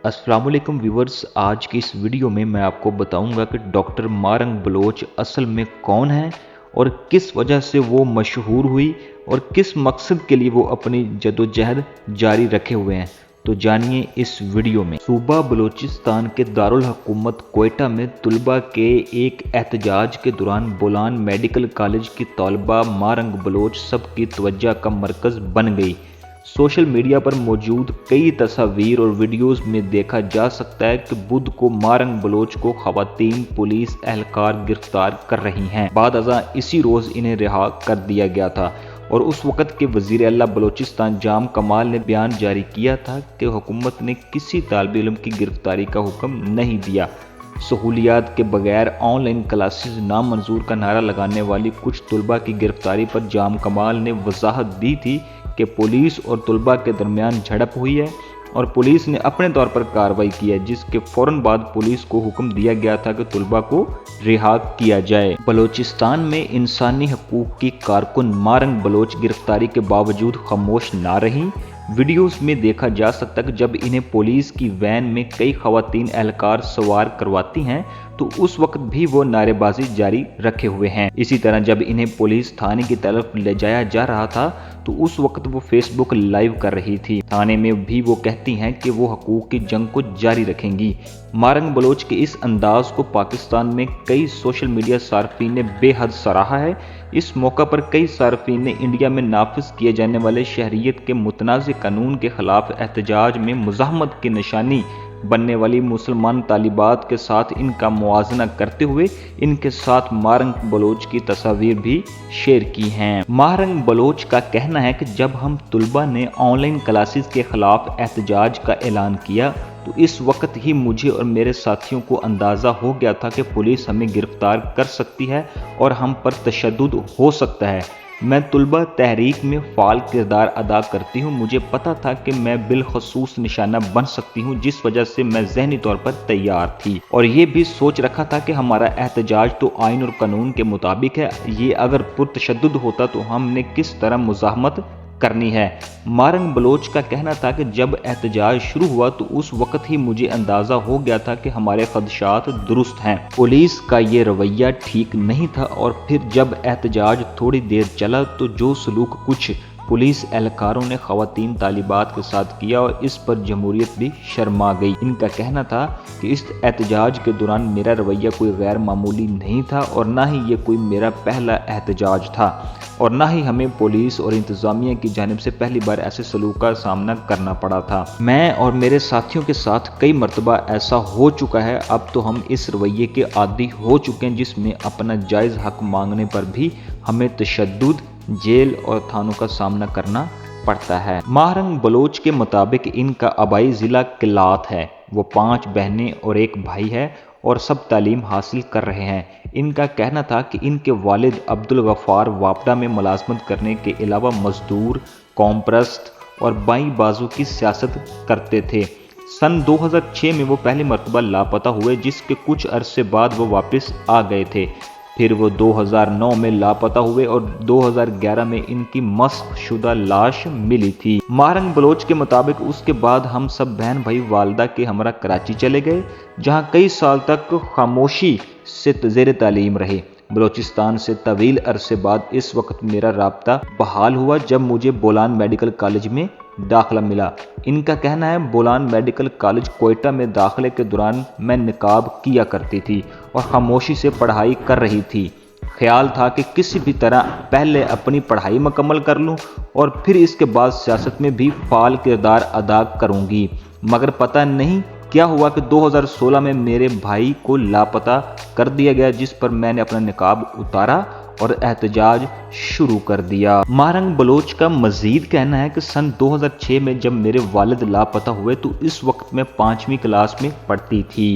अस्सलाम वालेकुम व्यूवर्स, आज की इस वीडियो में मैं आपको बताऊंगा कि डॉक्टर मारंग बलोच असल में कौन है और किस वजह से वो मशहूर हुई और किस मकसद के लिए वो अपनी जदोजहद जारी रखे हुए हैं। तो जानिए इस वीडियो में। सूबा बलूचिस्तान के दारुल हुकूमत कोयटा में तुलबा के एक एहतजाज के दौरान बोलान मेडिकल कॉलेज की तलबा मारंग बलोच सबकी तवज्जो का मरकज़ बन गई। सोशल मीडिया पर मौजूद कई तस्वीर और वीडियोस में देखा जा सकता है कि बुध को मारंग बलोच को खवातीन पुलिस एहलकार गिरफ्तार कर रही हैं। बाद अज़ां इसी रोज़ इन्हें रिहा कर दिया गया था और उस वक़्त के वज़ीर आला बलूचिस्तान जाम कमाल ने बयान जारी किया था कि हुकूमत ने किसी तालिब इल्म की गिरफ्तारी का हुक्म नहीं दिया। सहूलियात के बगैर ऑनलाइन क्लासेस नामंजूर का नारा लगाने वाली कुछ तुलबा की गिरफ्तारी पर जाम कमाल ने वजाहत दी थी कि पुलिस और तुलबा के दरमियान झड़प हुई है और पुलिस ने अपने तौर पर कार्रवाई की है, जिसके फौरन बाद पुलिस को हुक्म दिया गया था कि तुलबा को रिहा किया जाए। बलूचिस्तान में इंसानी हकूक की कारकुन मारंग बलोच गिरफ्तारी के बावजूद खामोश ना रहीं। वीडियोस में देखा जा सकता है कि जब इन्हें पुलिस की वैन में कई खवातीन एहलकार सवार करवाती हैं तो उस वक्त भी वो नारेबाजी जारी रखे हुए हैं। इसी तरह जब इन्हें पुलिस थाने की तरफ ले जाया जा रहा था तो उस वक्त वो फेसबुक लाइव कर रही थी। थाने में भी वो कहती हैं कि वो हकूक की जंग को जारी रखेंगी। मारंग बलोच के इस अंदाज को पाकिस्तान में कई सोशल मीडिया सार्फिन ने बेहद सराहा है। इस मौका पर कई सार्फिन ने इंडिया में नाफिज किए जाने वाले शहरियत के मुतनाज़ कानून के खिलाफ एहतजाज में मुज़ाहमत की निशानी बनने वाली मुसलमान तालिबात के साथ इनका मुआजना करते हुए इनके साथ मारंग बलोच की तस्वीर भी शेयर की हैं। मारंग बलोच का कहना है कि जब हम तुलबा ने ऑनलाइन क्लासेस के खिलाफ एहतजाज का ऐलान किया तो इस वक्त ही मुझे और मेरे साथियों को अंदाज़ा हो गया था कि पुलिस हमें गिरफ्तार कर सकती है और हम पर तशद्दुद हो सकता है। मैं तुलबा तहरीक में फ़ाल किरदार अदा करती हूँ। मुझे पता था कि मैं बिलखसूस निशाना बन सकती हूँ, जिस वजह से मैं ज़हनी तौर पर तैयार थी और ये भी सोच रखा था कि हमारा एहतजाज तो आइन और कानून के मुताबिक है। ये अगर पुरतशद्दुद होता तो हमने किस तरह मुज़ाहमत करनी है। मारंग बलोच का कहना था कि जब एहतजाज शुरू हुआ तो उस वक्त ही मुझे अंदाज़ा हो गया था कि हमारे खदशात दुरुस्त हैं। पुलिस का ये रवैया ठीक नहीं था और फिर जब एहतजाज थोड़ी देर चला तो जो सलूक कुछ पुलिस एहलकारों ने खवातीन तालिबात के साथ किया और इस पर जमहूरियत भी शर्मा गई। इनका कहना था कि इस एहतजाज के दौरान मेरा रवैया कोई गैर मामूली नहीं था और ना ही ये कोई मेरा पहला एहतजाज था और ना ही हमें पुलिस और इंतज़ामिया की जानिब से पहली बार ऐसे सलूक का सामना करना पड़ा था। मैं और मेरे साथियों के साथ कई मरतबा ऐसा हो चुका है। अब तो हम इस रवैये के आदी हो चुके हैं जिसमें अपना जायज़ हक मांगने पर भी हमें तशद्दुद, जेल और थानों का सामना करना पड़ता है। मारंग बलोच के मुताबिक इनका आबाई ज़िला किलात है। वो 5 बहनें और 1 भाई है और सब तालीम हासिल कर रहे हैं। इनका कहना था कि इनके वालिद अब्दुल गफ़ार वापडा में मुलाजमत करने के अलावा मजदूर, कौम परस्त और बाईं बाजू की सियासत करते थे। सन 2006 में वो पहली मरतबा लापता हुए, जिसके कुछ अरसे बाद वो वापस आ गए थे। फिर वो 2009 में लापता हुए और 2011 में इनकी मस्ख शुदा लाश मिली थी। मारंग बलोच के मुताबिक उसके बाद हम सब बहन भाई वालदा के हमरा कराची चले गए, जहाँ कई साल तक खामोशी से ज़ेर तालीम रहे। बलूचिस्तान से तवील अरसे बाद इस वक्त मेरा राब्ता बहाल हुआ जब मुझे बोलान मेडिकल कॉलेज में दाखिला मिला। इनका कहना है बोलान मेडिकल कॉलेज कोयटा में दाखिले के दौरान मैं निकाब किया करती थी और खामोशी से पढ़ाई कर रही थी। ख्याल था कि किसी भी तरह पहले अपनी पढ़ाई मुकम्मल कर लूं और फिर इसके बाद सियासत में भी फ़ाल किरदार अदा करूंगी। मगर पता नहीं क्या हुआ कि 2016 में मेरे भाई को लापता कर दिया गया, जिस पर मैंने अपना निकाब उतारा और एहतजाज शुरू कर दिया। मारंग बलोच का मजीद कहना है कि सन 2006 में जब मेरे वालिद लापता हुए तो इस वक्त मैं 5वीं क्लास में पढ़ती थी।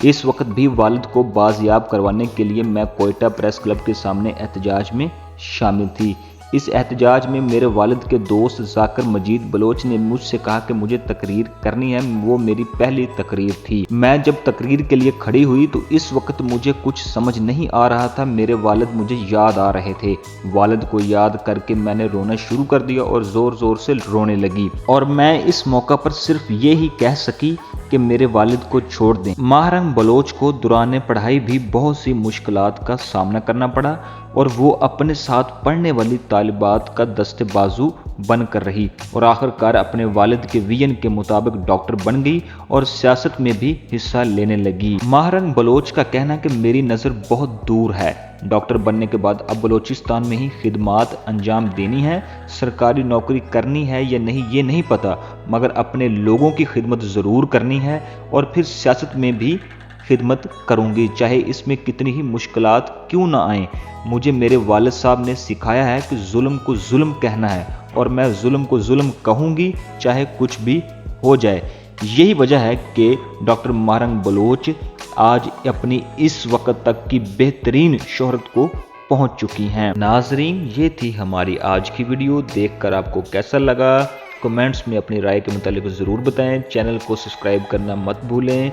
इस वक्त भी वालिद को बाजियाब करवाने के लिए मैं कोयटा प्रेस क्लब के सामने एहतजाज में शामिल थी। इस एहतजाज में मेरे वालिद के दोस्त जाकिर मजीद बलोच ने मुझसे कहा कि मुझे तकरीर करनी है। वो मेरी पहली तकरीर थी। मैं जब तकरीर के लिए खड़ी हुई तो इस वक्त मुझे कुछ समझ नहीं आ रहा था। मेरे वालिद मुझे याद आ रहे थे। वालिद को याद करके मैंने रोना शुरू कर दिया और ज़ोर ज़ोर से रोने लगी और मैं इस मौका पर सिर्फ ये ही कह सकी کہ میرے वालिद को छोड़ दें। माहरंग बलोच को दौरान पढ़ाई भी बहुत सी मुश्किलात का सामना करना पड़ा और वो अपने साथ पढ़ने वाली तालिबात का दस्ते बाजू बनकर रही और आखिरकार अपने वालिद के विजन के मुताबिक डॉक्टर बन गई और सियासत में भी हिस्सा लेने लगी। माहरंग बलोच का कहना है कि मेरी नज़र बहुत दूर है, डॉक्टर बनने के बाद अब बलोचिस्तान में ही खिदमात अंजाम देनी है, सरकारी नौकरी करनी है या नहीं ये नहीं पता, मगर अपने लोगों की खिदमत ज़रूर करनी है और फिर सियासत में भी खिदमत करूंगी, चाहे इसमें कितनी ही मुश्किलात क्यों ना आए। मुझे मेरे वालिद साहब ने सिखाया है कि जुल्म को जुल्म कहना है और मैं जुल्म को जुल्म कहूंगी चाहे कुछ भी हो जाए। यही वजह है कि डॉक्टर माहरंग बलोच आज अपनी इस वक्त तक की बेहतरीन शोहरत को पहुंच चुकी हैं। नाजरीन, ये थी हमारी आज की वीडियो। देखकर आपको कैसा लगा कमेंट्स में अपनी राय के मुतालिक ज़रूर बताएं। चैनल को सब्सक्राइब करना मत भूलें।